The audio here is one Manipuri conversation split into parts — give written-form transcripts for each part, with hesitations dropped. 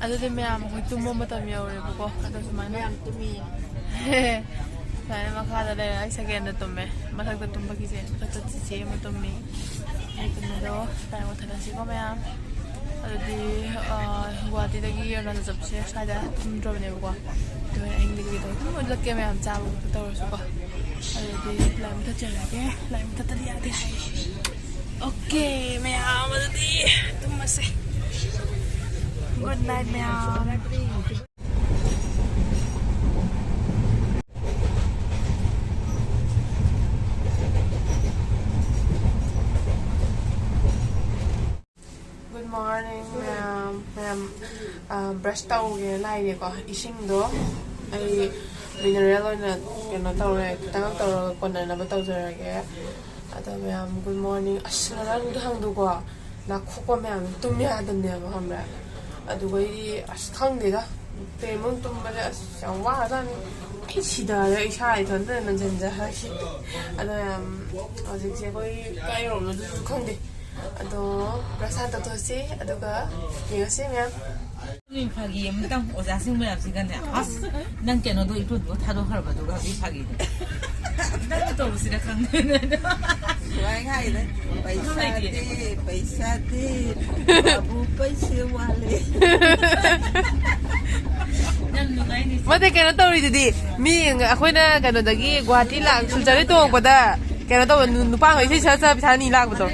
ꯑꯗꯨꯗꯤ ꯃꯌꯥꯝ ꯑꯩꯈꯣꯏ ꯇꯨꯝꯕ ꯃꯇꯝ ꯌꯧꯔꯦꯕꯀꯣ ꯑꯗꯣ ꯁꯨꯃꯥꯏꯅ ꯌꯥꯝ ꯇꯨꯝꯃꯤ ꯁꯨꯃꯥꯏꯅ ꯃꯈꯥꯗ ꯂꯩꯔꯦ ꯑꯩ ꯁꯦꯀꯦꯟꯗ ꯇꯨꯝꯃꯦ ꯃꯊꯛꯇ ꯇꯨꯝꯕꯒꯤꯁꯦ ꯃꯊꯛꯇ ꯆꯤꯆꯦ ꯑꯃ ꯇꯨꯝꯃꯤ ꯑꯩ ꯇꯨꯝꯃꯦꯗꯣ ꯇꯥꯏ ꯃꯊꯛꯁꯤꯀꯣ ꯃꯌꯥꯝ ꯑꯗꯨꯗꯤ ꯒꯨꯋꯥꯍꯥꯇꯤꯗꯒꯤ ꯑꯔꯨꯅꯥꯆꯜ ꯆꯠꯄꯁꯦ ꯁ꯭ꯋꯥꯏꯗ ꯇꯨꯝꯗ꯭ꯔꯕꯅꯦꯕꯀꯣ ꯑꯗꯨꯒ ꯑꯍꯤꯡꯗꯒꯤ ꯑꯗꯨꯝ ꯎꯠꯂꯛꯀꯦ ꯃꯌꯥꯝ ꯆꯥꯕ ꯈꯣꯠꯄ ꯇꯧꯔꯁꯨꯀꯣ ꯑꯗꯨꯗꯤ ꯂꯥꯏ ꯃꯨꯊꯠꯆꯔꯒꯦ ꯂꯥꯏ ꯃꯨꯊꯠꯇꯗꯤ ꯌꯥꯗꯦ ꯍꯥꯏ ꯑꯣꯀꯦ ꯃꯌꯥꯝ ꯑꯗꯨꯗꯤ ꯇꯨꯝꯃꯁꯦ good night ma'am. Good morning ma'am. Brush tauge laireko isingdo ai mineral oina keno taure kitang tauraga konanaba taujarage ada ma'am good morning aslarang hangdugo na khoko ma'am tummi adamne ba hamra adugo I khangdega pemung tumbale asang wadan ichidare isha itonde nanjenja hashi ada ajikje koi kairomno du khangde ado prasada tosi aduga yengase ma'am 이 파기 엄청 오자신 분 앞시간에 난 깨너도 이거 타도 할바도 가기 파기 나도 없으라 강내는 와이하이네 पैसा दे बाबू पैसे वाले मते केनो तौरीदुदी मी अखोइना केनोदगी गुवाहाटी लाक सुलचरे तोंगपदा केनो तौ नुपा होय इसे सा पिथानी लाकबदो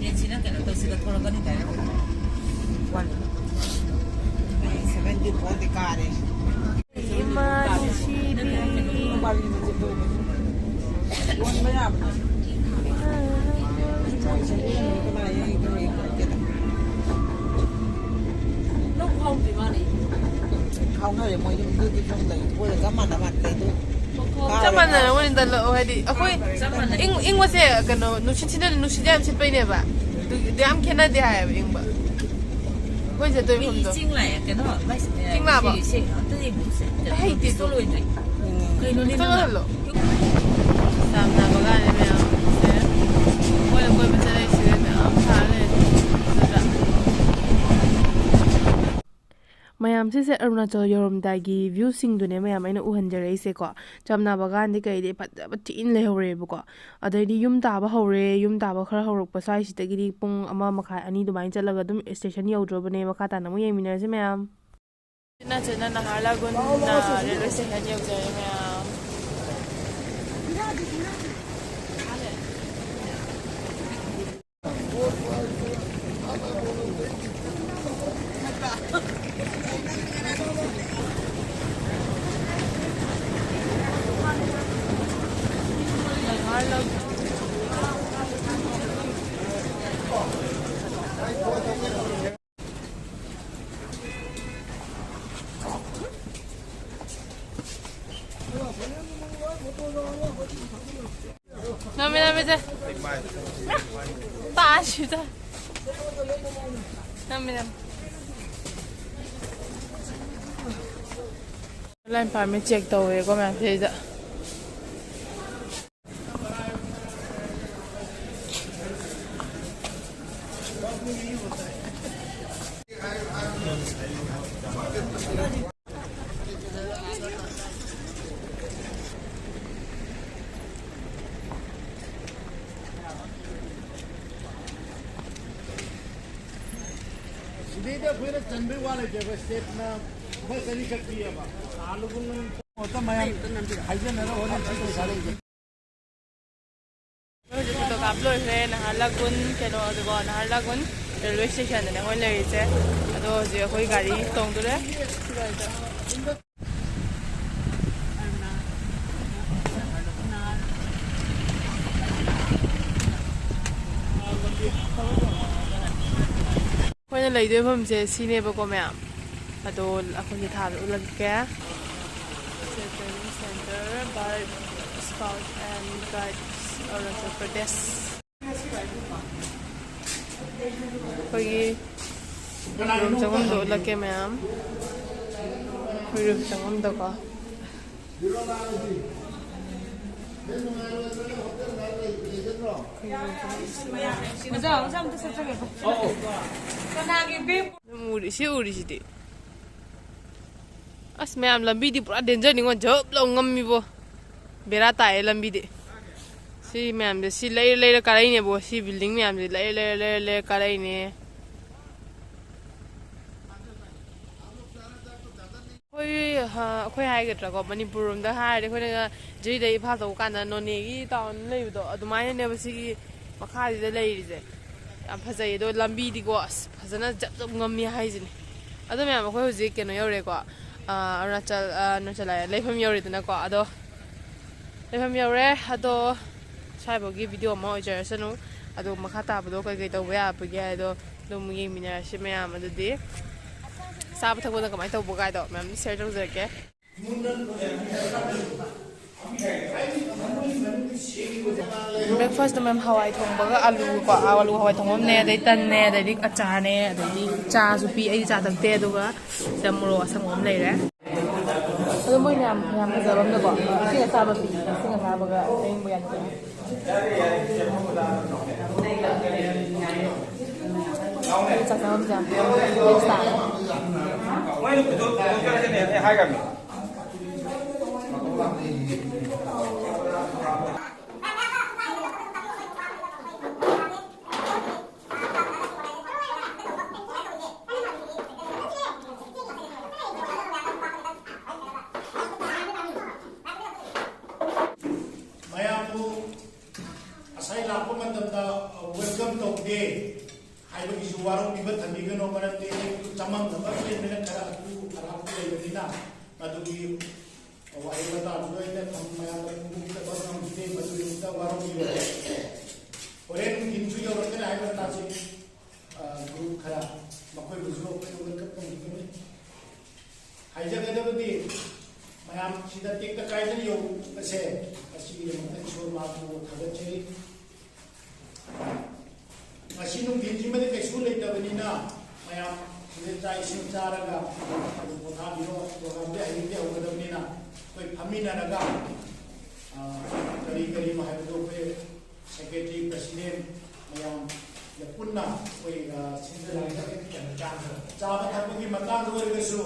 예치나 깨너 또 시가 돌아가니 다 sebentar pode care không thôi mọi người đi trong đấy tôi là mặt cái tôi 잠깐만요. 우리 달러 어디 아코이 잉ingwase 그노 누시치는 누시잠 쳇베네바 내암 캐나디 하야 잉바 거기서 또 힘도 进来깨너进来吧对不是 헤이티 솔로 이제 그이노 니 떨어질러 삼나 버가네면 뭐야 뭐야 mesela 있으면 사는 mayam se Arunachal yoromdagi view singdune mayam aina uhanjare ise ko jamna bagan de kai de pataba tin le hore bu ko adai yum taba hore yum taba khara horok pa sai sitagi pung ama makha ani dumain chalaga dum station yaudrobane makha ta namu yeminare se mayam na chena na halagun na railway station yaudare mayam Nami je. Tashi da. Nami. Line permit check tawwe ko ma'am se सीधे फिर चंबे वाले जगह स्टेट में बस नहीं सकती है आलू होता मैं हाइजन है होने चाहिए सारे 또 갑로에 나할라군 걔도 그거 나할라군 레일웨이 스테이션에 원래 이제 또 이제 거기 가리 동들에 거기는 레이드에 보면 이제 시내버 거면 또 아콘이 다 올라갈게 training center Bharat Scout and Guides Arunachal Pradesh 거기 룸 정원도 올라게 ma'am 룸 정원도 가 맞아, 사람들 저쪽에 봐. ꯎꯔꯤ ꯁꯤ ꯎꯔꯤꯁꯤꯗꯤ ꯑꯁ ꯃꯌꯥꯝ ꯂꯝꯕꯤꯗꯤ ꯄꯨꯔꯥ ꯗꯦꯟꯖꯔꯅꯤꯉꯣ ꯖꯞ ꯂꯥꯎ ꯉꯝꯃꯤꯕꯣ ꯕꯦꯔꯥ ꯇꯥꯏꯌꯦ ꯂꯝꯕꯤꯗꯤ ꯁꯤ ꯃꯌꯥꯝꯁꯦ ꯁꯤ ꯂꯩꯔ ꯀꯥꯔꯛꯏꯅꯦꯕꯣ ꯁꯤ ꯕꯤꯜꯗꯤꯡ ꯃꯌꯥꯝꯁꯦ ꯂꯩꯔ ꯀꯥꯔꯛꯏꯅꯦ ꯑꯩꯈꯣꯏ ꯍꯥꯏꯒꯗ꯭ꯔꯥꯀꯣ ꯃꯅꯤꯄꯨꯔ ꯔꯣꯝꯗ ꯍꯥꯏꯔꯗꯤ ꯑꯩꯈꯣꯏꯅ ꯖꯤꯔꯤꯗ ꯏꯝꯐꯥꯜ ꯇꯧꯕ ꯀꯥꯟꯗ ꯅꯣꯅꯦꯒꯤ ꯇꯥꯎꯟ ꯂꯩꯕꯗꯣ ꯑꯗꯨꯃꯥꯏꯅꯅꯦꯕ ꯁꯤꯒꯤ ꯃꯈꯥꯁꯤꯗ ꯂꯩꯔꯤꯁꯦ ꯌꯥꯝ ꯐꯖꯩ ꯑꯗꯣ ꯂꯝꯕꯤꯗꯤꯀꯣ ꯑꯁ ꯐꯖꯅ ꯖꯞ ꯉꯝꯃꯤ ꯍꯥꯏꯁꯤꯅꯦ ꯑꯗꯣ ꯃꯌꯥꯝ ꯑꯩꯈꯣꯏ ꯍꯧꯖꯤꯛ ꯀꯩꯅꯣ ꯌꯧꯔꯦꯀꯣ ꯑꯔꯨꯅꯥꯆꯜ ꯍꯥꯏꯔꯦ ꯂꯩꯐꯝ ꯌꯧꯔꯦꯗꯅꯀꯣ ꯑꯗꯣ ꯂꯩꯐꯝ ꯌꯧꯔꯦ ꯑꯗꯣ ꯁ꯭ꯋꯥꯏꯐꯥꯎꯒꯤ ꯚꯤꯗꯤꯑꯣ ꯑꯃ ꯑꯣꯏꯖꯔꯁꯅꯨ ꯑꯗꯣ ꯃꯈꯥ ꯇꯥꯕꯗꯣ ꯀꯩꯀꯩ ꯇꯧꯕ ꯌꯥꯕꯒꯦ ꯍꯥꯏꯗꯣ ꯑꯗꯨꯝ ꯌꯦꯡꯃꯤꯟꯅꯔꯁꯤ ꯃꯌꯥꯝ ꯑꯗꯨꯗꯤ ꯆꯥꯕ ꯊꯛꯄꯗ ꯀꯃꯥꯏꯅ ꯇꯧꯕ ꯀꯥꯏꯗꯣ ꯃꯌꯥꯝ ꯁꯤꯌꯔ ꯇꯧꯖꯔꯛꯀꯦ ꯕ꯭ꯔꯦꯛꯐꯥꯁꯇ ꯃꯌꯥꯝ ꯍꯋꯥꯏ ꯊꯣꯡꯕꯒ ꯑꯂꯨꯒꯀꯣ ꯑꯂꯨ ꯍꯋꯥꯏ ꯊꯣꯡꯕ ꯑꯃꯅꯦ ꯑꯗꯩ ꯇꯟꯅꯦ ꯑꯗꯩꯗꯤ ꯑꯆꯥꯔꯅꯦ ꯑꯗꯩꯗꯤ ꯆꯥꯁꯨ ꯄꯤ ꯑꯩꯗꯤ ꯆꯥ ꯊꯛꯇꯦ ꯑꯗꯨꯒ ꯁꯤꯗ ꯃꯣꯔꯣꯛ ꯑꯁꯪꯕ ꯑꯃ ꯂꯩꯔꯦ ꯑꯗꯣ ꯃꯣꯏꯅ ꯌꯥꯝ ꯐꯖꯕ ꯑꯃꯅꯀꯣ ꯏꯁꯤꯡ ꯑꯁꯥꯕ ꯄꯤ ꯏꯁꯤꯡ ꯑꯁꯥꯕꯒ ꯑꯌꯤꯡꯕ ꯌꯥꯅꯤ ꯆꯥꯛ ꯆꯥꯐꯝꯁꯦ ꯌꯥꯝ ꯕꯦꯁ ꯇꯥꯔꯦ welcome tꯧꯗꯦ ꯍꯥꯏꯕꯒꯤꯁꯨ ꯋꯥꯔꯧꯕꯤꯕ ꯊꯝꯕꯤꯒꯅꯣ ꯃꯔꯝꯗꯤ ꯆꯃꯝꯅꯕ ꯂꯩꯕꯅ ꯈꯔ ꯑꯔꯥꯞꯄ ꯂꯩꯕꯅꯤꯅ ꯃꯗꯨꯒꯤ ꯋꯥꯍꯩ ꯋꯥꯇꯥꯗꯨ ꯑꯩꯅ ꯃꯌꯥꯝꯗ ꯐꯣꯡꯗꯣꯛꯆꯕ ꯉꯝꯈꯤꯗꯦ ꯃꯗꯨꯒꯤꯗꯃꯛꯇ ꯋꯥꯔꯧꯕꯤꯕ ꯍꯣꯔꯦꯟ ꯅꯨꯡꯊꯤꯟꯁꯨ ꯌꯧꯔꯛꯀꯅꯤ ꯍꯥꯏꯕ ꯇꯥꯁꯤ ꯒ꯭ꯔꯨꯞ ꯈꯔ ꯃꯈꯣꯏꯕꯨꯁꯨ ꯑꯩꯈꯣꯏꯅ ꯋꯦꯜꯀꯝ ꯇꯧꯕꯤꯒꯅꯤ ꯍꯥꯏꯖꯒꯗꯕꯗꯤ ꯃꯌꯥꯝ ꯁꯤꯗ ꯇꯦꯛꯇ ꯀꯥꯏꯗꯅ ꯌꯧꯕꯁꯦ ꯑꯁꯤꯒꯤꯗꯃꯛꯇ ꯏꯁꯣꯔ ꯃꯍꯥꯛꯄꯨ ꯊꯥꯒꯠꯆꯔꯤ ꯉꯁꯤ ꯅꯨꯡꯊꯤꯟꯁꯤꯃꯗꯤ ꯀꯩꯁꯨ ꯂꯩꯇꯕꯅꯤꯅ ꯃꯌꯥꯝ ꯁꯤꯗ ꯆꯥꯛ ꯏꯁꯤꯡ ꯆꯥꯔꯒ ꯑꯗꯨꯝ ꯄꯣꯊꯥꯕꯤꯔꯣ ꯄ꯭ꯔꯣꯒ꯭ꯔꯥꯝꯗꯤ ꯍꯌꯦꯡꯗꯤ ꯍꯧꯒꯗꯕꯅꯤꯅ ꯑꯩꯈꯣꯏ ꯐꯝꯃꯤꯟꯅꯔꯒ ꯀꯔꯤꯅꯣ ꯍꯥꯏꯕꯗꯣ ꯑꯩꯈꯣই ꯁꯦꯀ꯭ꯔꯦꯇꯔꯤ ꯄ꯭ꯔꯁꯤꯗꯦꯟ ꯃꯌꯥꯝ ꯄꯨꯟꯅ ꯑꯩꯈꯣꯏ ꯆꯥꯕ ꯊꯛꯄꯒꯤ ꯃꯇꯥꯡꯗ ꯑꯣꯏꯔꯒꯁꯨ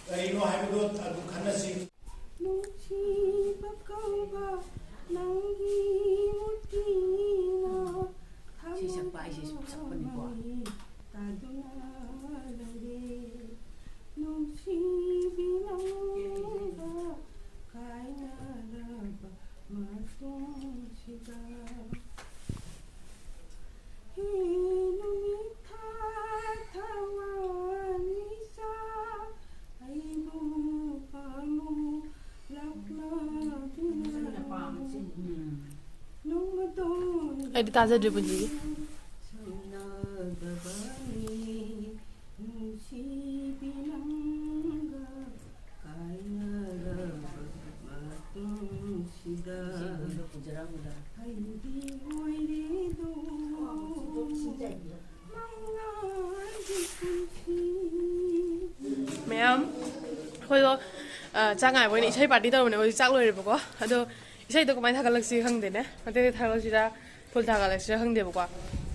ꯀꯔꯤꯅꯣ ꯍꯥꯏꯕꯗꯣ ꯑꯗꯨꯝ ꯈꯟꯅꯁꯤ ꯑꯩꯗꯤ ꯇꯥꯖꯗ꯭ꯔꯤ ꯄꯨꯟꯁꯤꯒꯤ ꯃꯌꯥꯝ ꯑꯩꯈꯣꯏꯗꯣ ꯆꯥꯛ ꯉꯥꯏꯕ ꯑꯣꯏꯅ ꯏꯁꯩ ꯄꯥꯔꯇꯤ ꯇꯧꯕꯅꯦ ꯍꯧꯖꯤꯛ ꯆꯥꯛ ꯂꯣꯏꯔꯦꯕꯀꯣ ꯑꯗꯣ ꯏꯁꯩꯗꯣ ꯀꯃꯥꯏꯅ ꯊꯥꯒꯠꯂꯛꯁꯤ ꯈꯪꯗꯦꯅꯦ ꯃꯇꯦꯛ ꯊꯥꯒꯠꯂꯛꯁꯤꯔꯥ ꯐꯨꯜ ꯊꯥꯒꯠꯂꯛꯁꯤꯔꯥ ꯈꯪꯗꯦꯕꯀꯣ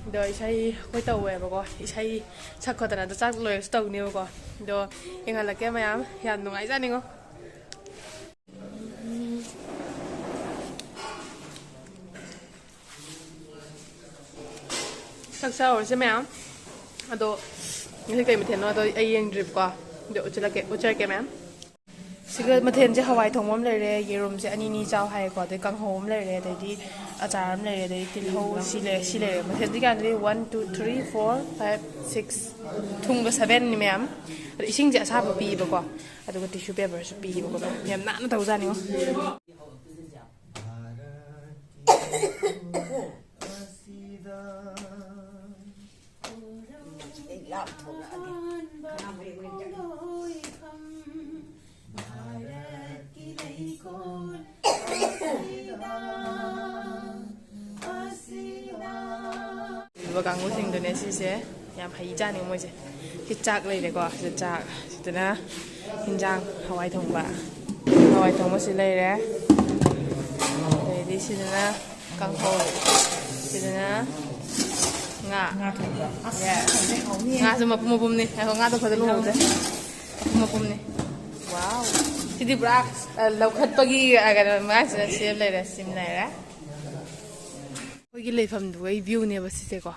ꯑꯗꯣ ꯏꯁꯩ ꯑꯩꯈꯣꯏ ꯇꯧꯋꯦꯕꯀꯣ ꯏꯁꯩ ꯁꯛꯈꯣꯠꯇꯅ ꯑꯗꯣ ꯆꯥꯛ ꯂꯣꯏꯔꯁꯨ ꯇꯧꯅꯦꯕꯀꯣ ꯑꯗꯣ ꯌꯦꯡꯍꯜꯂꯛꯀꯦ ꯃꯌꯥꯝ ꯌꯥꯝ ꯅꯨꯡꯉꯥꯏꯖꯥꯅꯤꯉꯣ ꯆꯥꯛ ꯆꯥꯎꯔꯁꯦ ꯃꯌꯥꯝ ꯑꯗꯣ ꯉꯁꯤ ꯀꯩ ꯃꯊꯦꯜꯅꯣ ꯑꯗꯣ ꯑꯩ ꯌꯦꯡꯗ꯭ꯔꯤꯕꯀꯣ ꯑꯗꯣ ꯎꯠꯆꯔꯛꯀꯦ ꯃꯌꯥꯝ ꯁꯤꯒ ꯃꯊꯦꯜꯁꯦ ꯍꯋꯥꯏ ꯊꯣꯡꯕ ꯑꯃ ꯂꯩꯔꯦ ꯌꯦꯔꯨꯝꯁꯦ ꯑꯅꯤ ꯆꯥꯎ ꯍꯥꯏꯌꯦꯀꯣ ꯑꯗꯩ ꯀꯥꯡꯍꯧ ꯑꯃ ꯂꯩꯔꯦ ꯑꯗꯩꯗꯤ ꯑꯆꯥꯔ ꯑꯃ ꯂꯩꯔꯦ ꯑꯗꯩ ꯇꯤꯜꯍꯧ ꯁꯤ ꯂꯩꯔꯦ ꯃꯊꯦꯜꯗꯤ ꯀꯌꯥꯗꯤ 1 2 3 4 5 6 ꯊꯨꯡꯒ 7ꯅꯤ ꯃꯌꯥꯝ ꯑꯗꯣ ꯏꯁꯤꯡꯁꯦ ꯑꯁꯥꯕ ꯄꯤꯌꯦꯕꯀꯣ ꯑꯗꯨꯒ ꯇꯤꯁꯨ ꯄꯦꯄꯔꯁꯨ ꯄꯤꯌꯦꯕꯀꯣ ꯌꯥꯝ ꯅꯥꯟꯅ ꯇꯧꯖꯥꯅꯤꯉꯣ ꯀꯥꯡꯕꯨꯁꯤꯡꯗꯨꯅꯦ ꯁꯤꯁꯦ ꯌꯥꯝ ꯍꯩꯖꯥꯅꯤꯉꯣ ꯃꯣꯏꯁꯦ ꯁꯤ ꯆꯥꯛ ꯂꯩꯔꯦꯀꯣ ꯁꯤꯗ ꯆꯥꯛ ꯁꯤꯗꯅ ꯍꯤꯟꯖꯥꯡ ꯍꯋꯥꯏ ꯊꯣꯡꯕꯁꯤ ꯂꯩꯔꯦ ꯑꯗꯩꯗꯤ ꯁꯤꯗꯅ ꯀꯥꯡꯍꯧ ꯁꯤꯗꯅ nga thonba nga's mapum ni ako nga to fadalo hote mapum ni wow sidi bra laukhat pagi aga ma sim lai ra sim lai ra oi gi leifam du ai view ne ba si se ko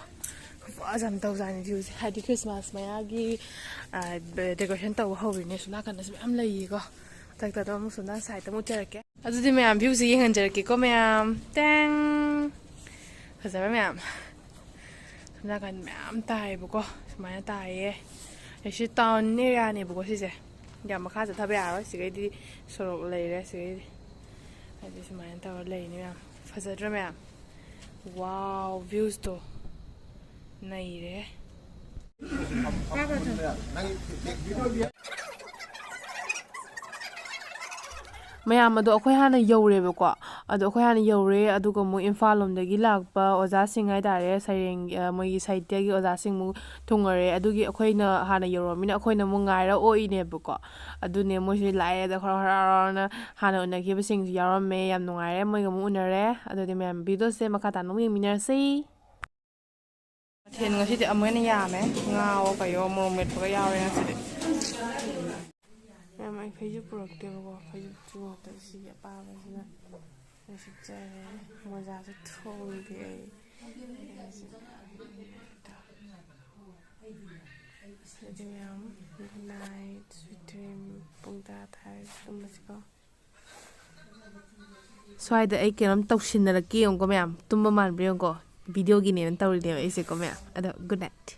fazam tau zani view hadi Christmas maya gi decoration tau hobi ne sula kan nas am lai ko tak ta do mu sunan sai ta mu jarake adu di mayam view si yengan jarake ko mayam tang fazara mayam sula kan mayam tai bu ko sumaya tai ye shi town area ne bu ko si se ya ma kha ta ba ya ro si ge di sorok lai re si ge adi sumaya ta lai ni mayam fazara mayam wow views to nai re mayam ado akhoi hana yore ba ko ado akhoi hana yore aduga mu imphal lomdagi lakpa oja sing ai dare saireng moi site gi oja sing mu thungare adugi akhoina hana yoromina akhoina mu ngaira oi ne ba ko adune moi si lai da khara na hana unagi ba sing yarome yam nungaire moi ga mu unare adudi mayam video se makata no mi minar sei thiên ngasi ti amena yame ngao ka yo mo met pa ya re ngasi em ai phây producte ba phây chu ta si ya pa ba si na si cha mo ja se thol bi ai sedem night sweet dream pungta thai tum si ko swaida ai kenom tawshin na ki ong ko myam tumba man bre ko video gi ne tawri de ai se ko myam ada good night